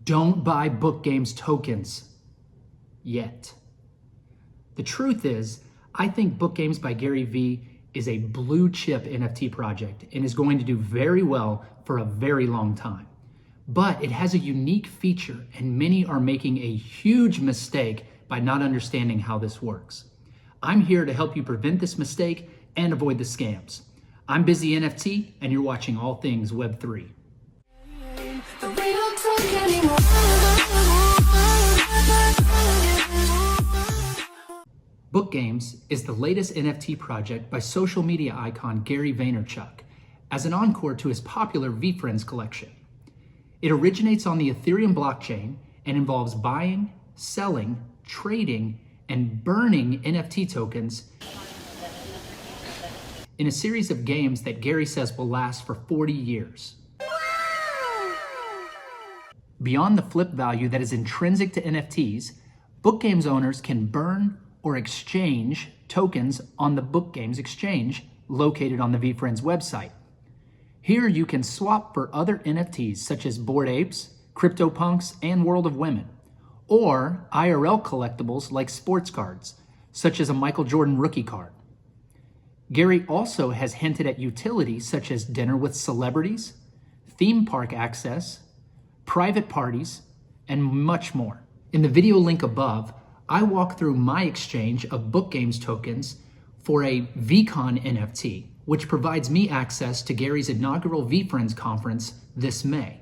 Don't buy BookGames tokens yet. The truth is, I think BookGames by Gary Vee is a blue chip NFT project and is going to do very well for a very long time. But it has a unique feature, and many are making a huge mistake by not understanding how this works. I'm here to help you prevent this mistake and avoid the scams. I'm Busy NFT, and you're watching All Things Web3. BookGames is the latest NFT project by social media icon Gary Vaynerchuk as an encore to his popular VeeFriends collection. It originates on the Ethereum blockchain and involves buying, selling, trading, and burning NFT tokens in a series of games that Gary says will last for 40 years. Beyond the flip value that is intrinsic to NFTs, BookGames owners can burn or exchange tokens on the BookGames exchange located on the VeeFriends website. Here you can swap for other NFTs such as Bored Apes, CryptoPunks, and World of Women, or IRL collectibles like sports cards, such as a Michael Jordan rookie card. Gary also has hinted at utilities such as dinner with celebrities, theme park access, private parties, and much more. In the video link above, I walk through my exchange of BookGames tokens for a VeeCon NFT, which provides me access to Gary's inaugural VeeFriends conference this May.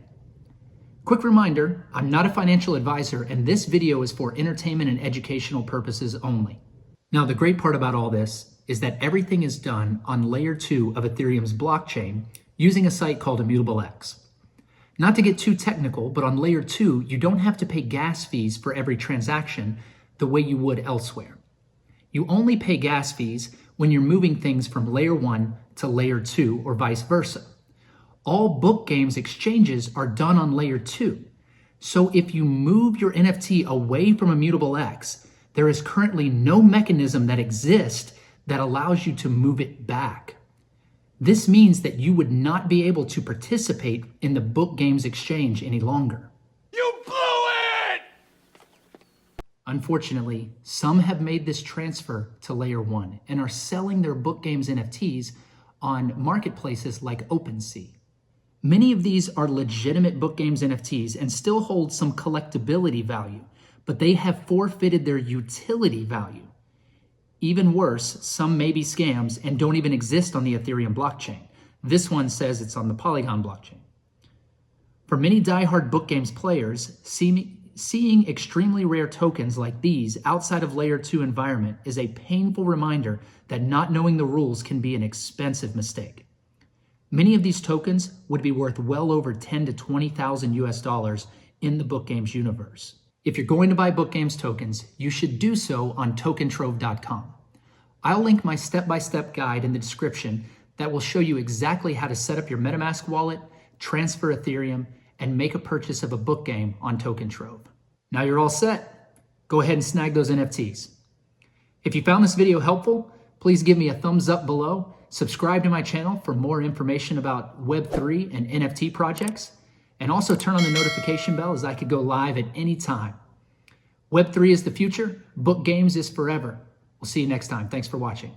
Quick reminder, I'm not a financial advisor, and this video is for entertainment and educational purposes only. Now, the great part about all this is that everything is done on layer 2 of Ethereum's blockchain using a site called Immutable X. Not to get too technical, but on layer 2, you don't have to pay gas fees for every transaction the way you would elsewhere. You only pay gas fees when you're moving things from layer 1 to layer 2 or vice versa. All BookGames exchanges are done on layer 2. So if you move your NFT away from Immutable X, there is currently no mechanism that exists that allows you to move it back. This means that you would not be able to participate in the BookGames exchange any longer. You blew it! Unfortunately, some have made this transfer to layer 1 and are selling their BookGames NFTs on marketplaces like OpenSea. Many of these are legitimate BookGames NFTs and still hold some collectability value, but they have forfeited their utility value. Even worse, some may be scams and don't even exist on the Ethereum blockchain. This one says it's on the Polygon blockchain. For many diehard BookGames players, seeing extremely rare tokens like these outside of layer 2 environment is a painful reminder that not knowing the rules can be an expensive mistake. Many of these tokens would be worth well over 10 to 20,000 US dollars in the BookGames universe. If you're going to buy BookGames tokens, you should do so on tokentrove.com. I'll link my step-by-step guide in the description that will show you exactly how to set up your MetaMask wallet, transfer Ethereum, and make a purchase of a book game on TokenTrove. Now you're all set. Go ahead and snag those NFTs. If you found this video helpful, please give me a thumbs up below, subscribe to my channel for more information about Web3 and NFT projects, and also turn on the notification bell as I could go live at any time. Web3 is the future, BookGames is forever. We'll see you next time. Thanks for watching.